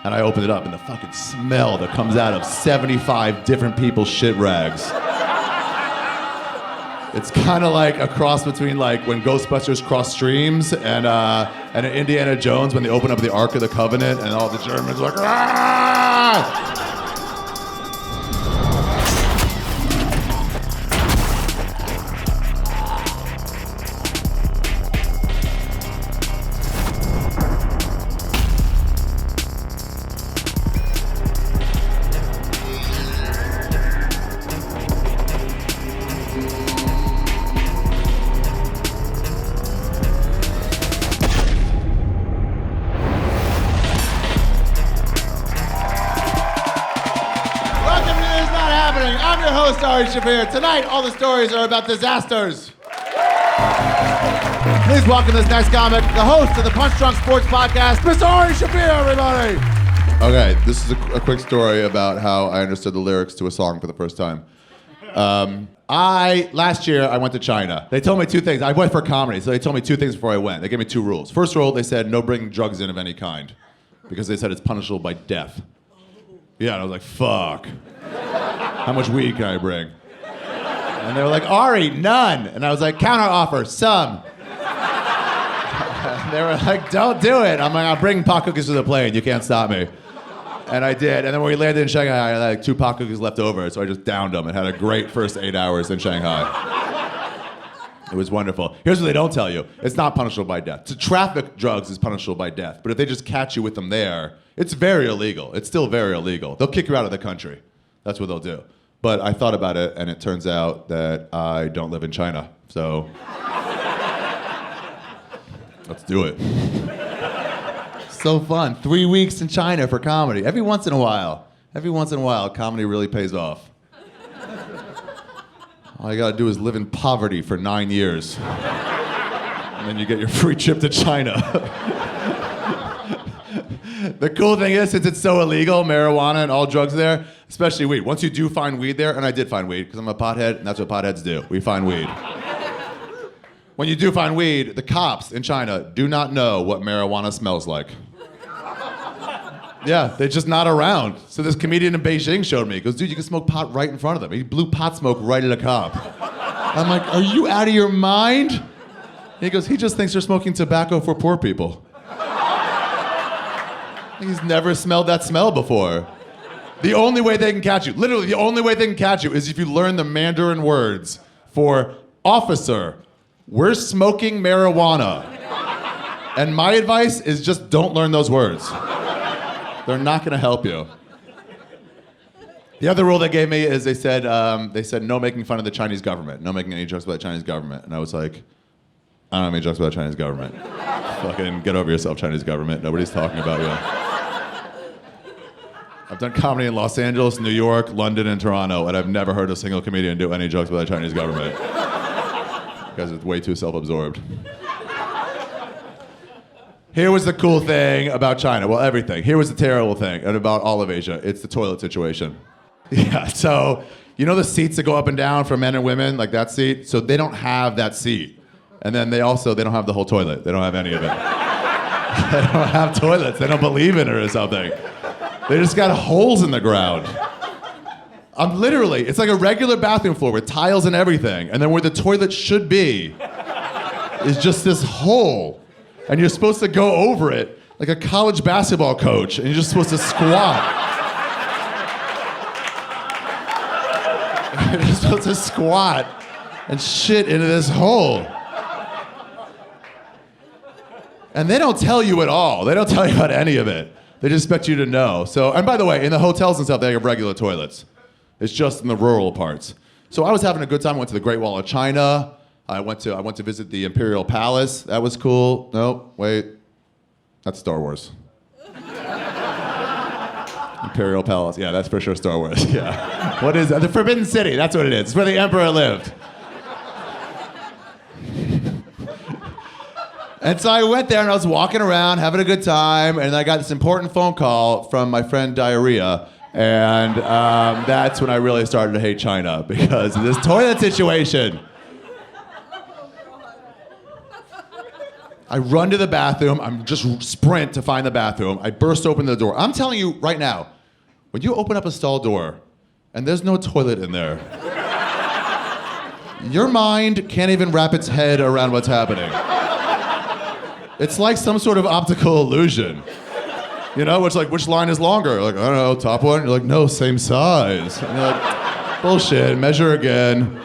And I opened it up, and the fucking smell that comes out of 75 different people's shit rags. It's kind of like a cross between like when Ghostbusters cross streams and in Indiana Jones when they open up the Ark of the Covenant and all the Germans are like, ah! Ari Shaffir. Tonight, all the stories are about disasters. Please welcome this next comic, the host of the Punch Drunk Sports Podcast, Mr. Ari Shaffir, everybody. Okay, this is a quick story about how I understood the lyrics to a song for the first time. Last year, I went to China. They told me two things. I went for comedy, so they told me two things before I went. They gave me two rules. First rule, they said no bringing drugs in of any kind, because they said it's punishable by death. Yeah, and I was like, fuck. How much weed can I bring? And they were like, Ari, none. And I was like, counter offer, some. And they were like, don't do it. I'm like, I'll bring pot cookies to the plane. You can't stop me. And I did. And then when we landed in Shanghai, I had like 2 pot cookies left over. So I just downed them and had a great first 8 hours in Shanghai. It was wonderful. Here's what they don't tell you. It's not punishable by death. To traffic drugs is punishable by death. But if they just catch you with them there, it's very illegal. It's still very illegal. They'll kick you out of the country. That's what they'll do. But I thought about it, and it turns out that I don't live in China. So let's do it. So fun. 3 weeks in China for comedy. Every once in a while, comedy really pays off. All you gotta do is live in poverty for 9 years. And then you get your free trip to China. The cool thing is, since it's so illegal, marijuana and all drugs there, especially weed. Once you do find weed there, and I did find weed, because I'm a pothead, and that's what potheads do. We find weed. When you do find weed, the cops in China do not know what marijuana smells like. Yeah, they're just not around. So this comedian in Beijing showed me. He goes, dude, you can smoke pot right in front of them. He blew pot smoke right at a cop. I'm like, are you out of your mind? And he goes, he just thinks they're smoking tobacco for poor people. He's never smelled that smell before. The only way they can catch you, literally the only way they can catch you is if you learn the Mandarin words for officer, we're smoking marijuana. And my advice is just don't learn those words. They're not gonna help you. The other rule they gave me is they said no making fun of the Chinese government, no making any jokes about the Chinese government. And I was like, I don't have any jokes about the Chinese government. Fucking get over yourself, Chinese government. Nobody's talking about you. I've done comedy in Los Angeles, New York, London, and Toronto, and I've never heard a single comedian do any jokes about the Chinese government. Because it's way too self-absorbed. Here was the cool thing about China. Well, everything. Here was the terrible thing and about all of Asia. It's the toilet situation. Yeah, so you know the seats that go up and down for men and women, like that seat? So they don't have that seat. And then they don't have the whole toilet. They don't have any of it. They don't have toilets. They don't believe in it or something. They just got holes in the ground. It's like a regular bathroom floor with tiles and everything. And then where the toilet should be is just this hole. And you're supposed to go over it like a college basketball coach. And you're just supposed to squat. You're just supposed to squat and shit into this hole. And they don't tell you at all. They don't tell you about any of it. They just expect you to know. So, and by the way, in the hotels and stuff, they have regular toilets. It's just in the rural parts. So I was having a good time. I went to the Great Wall of China. I went to visit the Imperial Palace. That was cool. Nope, wait. That's Star Wars. Imperial Palace. Yeah, that's for sure Star Wars. Yeah. What is that? The Forbidden City. That's what it is. It's where the Emperor lived. And so I went there and I was walking around having a good time, and I got this important phone call from my friend Diarrhea, and that's when I really started to hate China because of this toilet situation. I run to the bathroom. I'm just sprint to find the bathroom. I burst open the door. I'm telling you right now, when you open up a stall door and there's no toilet in there, your mind can't even wrap its head around what's happening. It's like some sort of optical illusion. You know, it's like, which line is longer? Like, I don't know, top one? You're like, no, same size. And you're like, bullshit, measure again.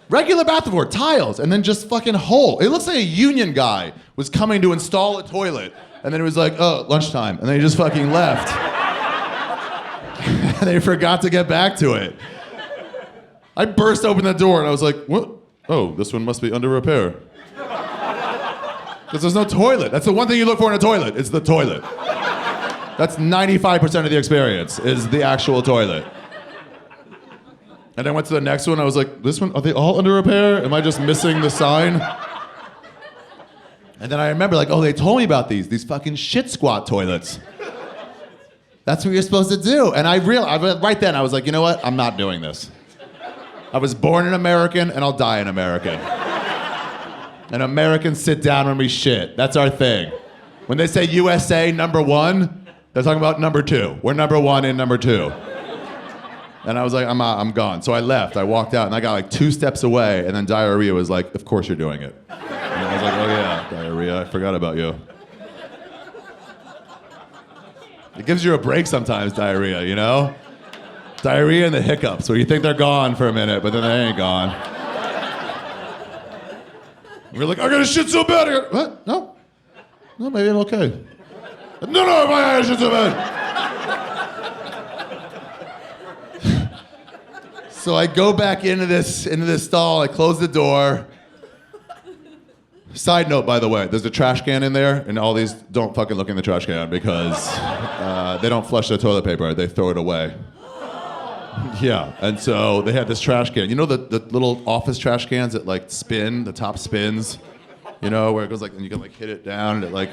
Regular bathroom floor, tiles, and then just fucking hole. It looks like a union guy was coming to install a toilet, and then it was like, oh, lunchtime, and then he just fucking left. And they forgot to get back to it. I burst open the door, and I was like, what? Oh, this one must be under repair. Because there's no toilet. That's the one thing you look for in a toilet. It's the toilet. That's 95% of the experience, is the actual toilet. And I went to the next one. I was like, this one, are they all under repair? Am I just missing the sign? And then I remember, like, oh, they told me about these fucking shit squat toilets. That's what you're supposed to do. And I realized, right then, I was like, you know what? I'm not doing this. I was born an American, and I'll die an American. And Americans sit down when we shit. That's our thing. When they say USA #1, they're talking about #2. We're #1 in #2. And I was like, I'm gone. So I left. I walked out, and I got like 2 steps away, and then diarrhea was like, of course you're doing it. And I was like, oh yeah, diarrhea, I forgot about you. It gives you a break sometimes, diarrhea, you know? Diarrhea and the hiccups, where you think they're gone for a minute, but then they ain't gone. We're like, I gotta shit so bad. What? No? No, maybe I'm okay. No, my shit so bad. So I go back into this stall, I close the door. Side note, by the way, there's a trash can in there, and all these, don't fucking look in the trash can because they don't flush their toilet paper, they throw it away. Yeah, and so they had this trash can. You know the little office trash cans that like spin, the top spins? You know, where it goes like, and you can like hit it down, and it like,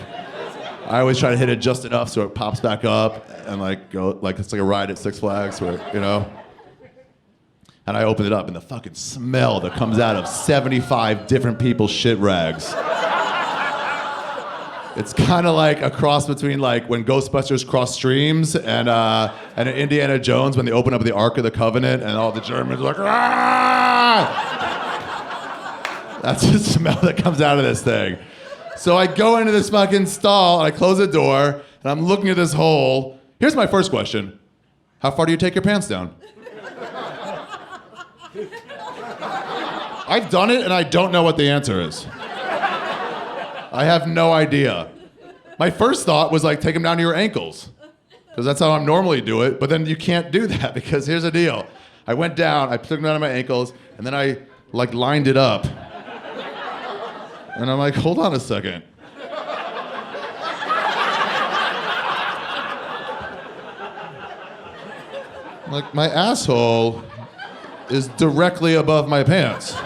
I always try to hit it just enough so it pops back up, and like go, like it's like a ride at Six Flags where, you know? And I open it up, and the fucking smell that comes out of 75 different people's shit rags. It's kind of like a cross between like when Ghostbusters cross streams and Indiana Jones when they open up the Ark of the Covenant and all the Germans are like, ah! That's the smell that comes out of this thing. So I go into this fucking stall, and I close the door, and I'm looking at this hole. Here's my first question. How far do you take your pants down? I've done it, and I don't know what the answer is. I have no idea. My first thought was like, take them down to your ankles, because that's how I normally do it, but then you can't do that, because here's the deal. I went down, I took them down to my ankles, and then I like lined it up. And I'm like, hold on a second. Like, my asshole is directly above my pants.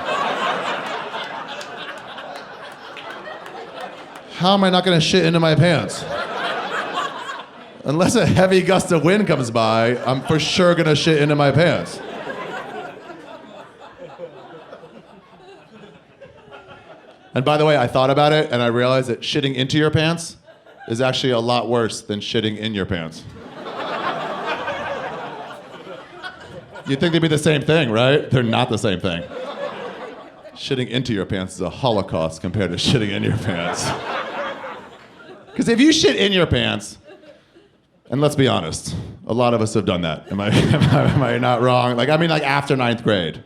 How am I not gonna shit into my pants? Unless a heavy gust of wind comes by, I'm for sure gonna shit into my pants. And by the way, I thought about it, and I realized that shitting into your pants is actually a lot worse than shitting in your pants. You'd think they'd be the same thing, right? They're not the same thing. Shitting into your pants is a holocaust compared to shitting in your pants. Because if you shit in your pants, and let's be honest, a lot of us have done that. Am I not wrong? Like, I mean, like after 9th grade.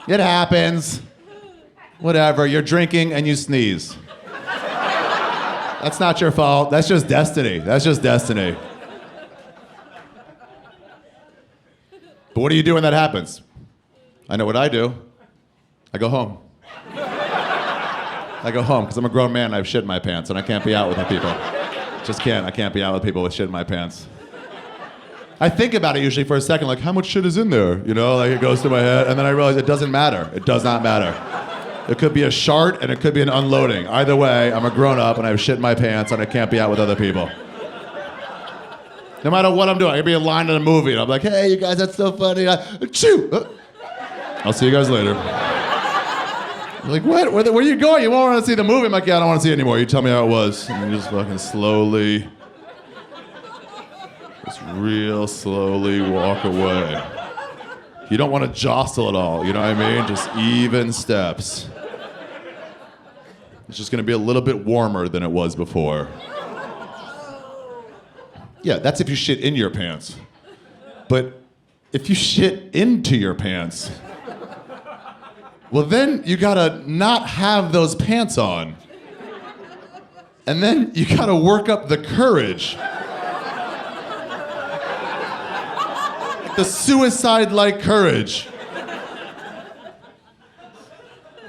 It happens. Whatever, you're drinking and you sneeze. That's not your fault. That's just destiny. That's just destiny. But what do you do when that happens? I know what I do. I go home. I go home because I'm a grown man and I have shit in my pants and I can't be out with people. Just can't. I can't be out with people with shit in my pants. I think about it usually for a second, like, how much shit is in there? You know, like it goes to my head, and then I realize it doesn't matter. It does not matter. It could be a shart and it could be an unloading. Either way, I'm a grown-up and I have shit in my pants and I can't be out with other people. No matter what I'm doing, I could be in line in a movie and I'm like, hey, you guys, that's so funny. Achoo! I'll see you guys later. You're like, what? Where are you going? You won't want to see the movie? I'm like, yeah, I don't want to see it anymore. You tell me how it was. And you just fucking slowly, just real slowly walk away. You don't want to jostle at all, you know what I mean? Just even steps. It's just gonna be a little bit warmer than it was before. Yeah, that's if you shit in your pants. But if you shit into your pants, well then you gotta not have those pants on. And then you gotta work up the courage. The suicide-like courage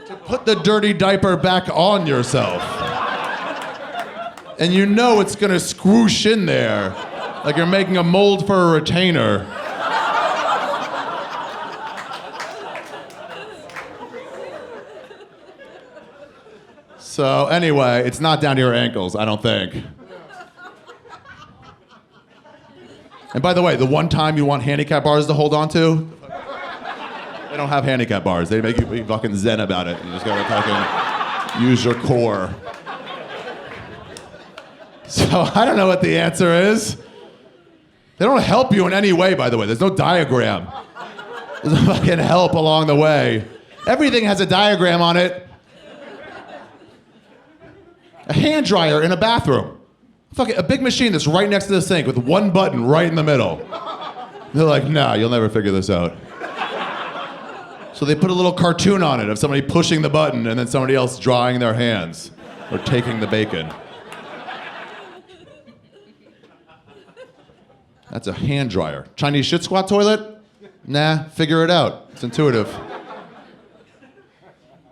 to put the dirty diaper back on yourself. And you know it's gonna squoosh in there like you're making a mold for a retainer. So anyway, it's not down to your ankles, I don't think. And by the way, the one time you want handicap bars to hold on to, they don't have handicap bars. They make you be fucking zen about it. You just gotta fucking use your core. So I don't know what the answer is. They don't help you in any way, by the way. There's no diagram. There's no fucking help along the way. Everything has a diagram on it. A hand dryer in a bathroom. Fucking a big machine that's right next to the sink with one button right in the middle. They're like, nah, you'll never figure this out. So they put a little cartoon on it of somebody pushing the button and then somebody else drying their hands or taking the bacon. That's a hand dryer. Chinese shit squat toilet? Nah, figure it out. It's intuitive.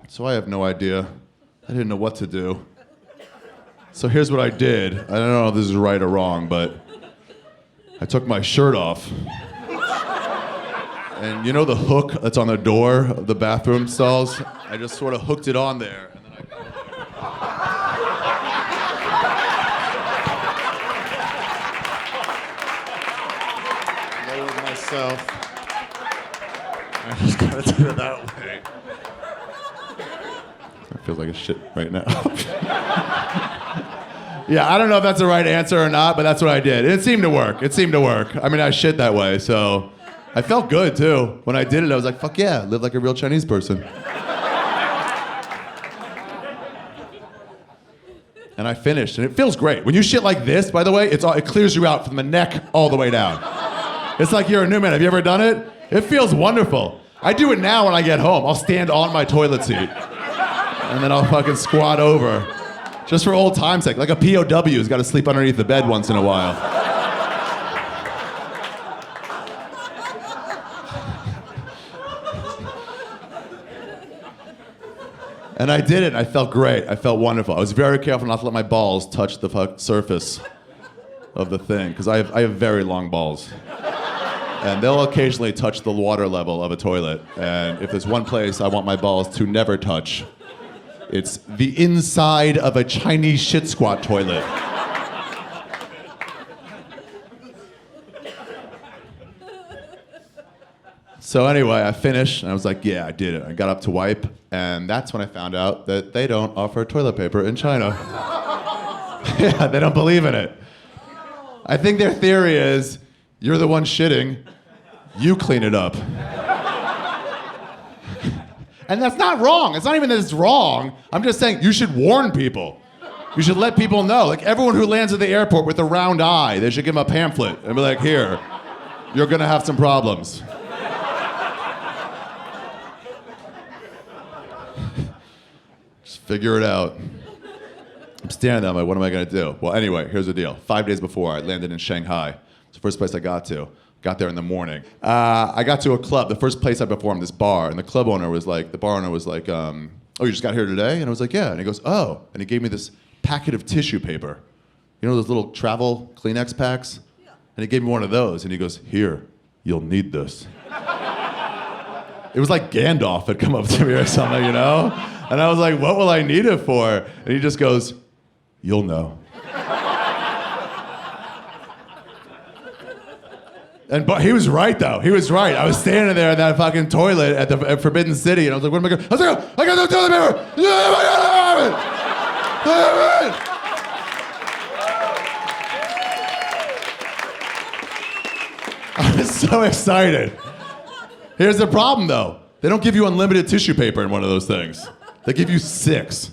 So I have no idea. I didn't know what to do. So here's what I did. I don't know if this is right or wrong, but I took my shirt off. And you know the hook that's on the door of the bathroom stalls? I just sort of hooked it on there. And then I lowered myself. I just gotta do it that way. It feels like a shit right now. Yeah, I don't know if that's the right answer or not, but that's what I did. It seemed to work. I mean, I shit that way, so I felt good, too. When I did it, I was like, fuck yeah, live like a real Chinese person. And I finished, and it feels great. When you shit like this, by the way, it clears you out from the neck all the way down. It's like you're a new man. Have you ever done it? It feels wonderful. I do it now when I get home. I'll stand on my toilet seat, and then I'll fucking squat over. Just for old time's sake, like a POW's got to sleep underneath the bed once in a while. And I did it, and I felt great. I felt wonderful. I was very careful not to let my balls touch the surface of the thing, because I have very long balls. And they'll occasionally touch the water level of a toilet. And if there's one place I want my balls to never touch, it's the inside of a Chinese shit squat toilet. So anyway, I finished, and I was like, yeah, I did it. I got up to wipe, and that's when I found out that they don't offer toilet paper in China. Yeah, they don't believe in it. I think their theory is, you're the one shitting, you clean it up. And that's not wrong. It's not even that it's wrong. I'm just saying you should warn people. You should let people know. Like everyone who lands at the airport with a round eye, they should give them a pamphlet and be like, here, you're gonna have some problems. Just figure it out. I'm standing there, I'm like, what am I gonna do? Well, anyway, here's the deal. 5 days before, I landed in Shanghai. It's the first place I got to. Got there in the morning. I got to a club, the first place I performed, this bar, and the bar owner was like, oh, you just got here today? And I was like, yeah. And he goes, oh. And he gave me this packet of tissue paper. You know those little travel Kleenex packs? Yeah. And he gave me one of those, and he goes, here, you'll need this. It was like Gandalf had come up to me or something, you know? And I was like, what will I need it for? And he just goes, you'll know. But he was right, though. He was right. I was standing there in that fucking toilet at Forbidden City, and I was like, what am I going to do? I was like, I got no toilet paper! I was so excited. Here's the problem, though. They don't give you unlimited tissue paper in one of those things. They give you 6.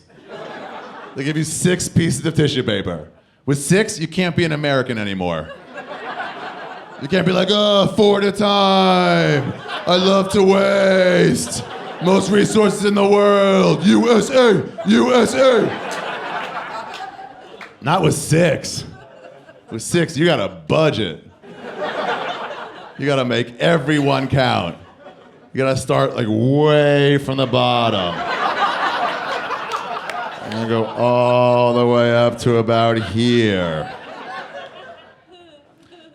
They give you 6 pieces of tissue paper. With 6, you can't be an American anymore. You can't be like, 4 at a time. I love to waste. Most resources in the world. USA, USA. Not with 6. With 6, you got a budget. You got to make everyone count. You got to start like way from the bottom. And go all the way up to about here.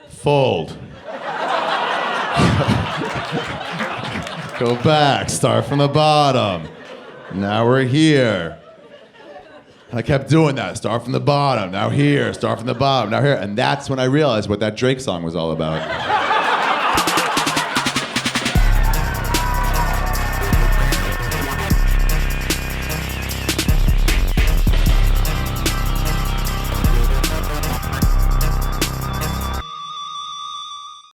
Fold. Go back, start from the bottom. Now we're here. And I kept doing that. Start from the bottom, now here, start from the bottom, now here. And that's when I realized what that Drake song was all about.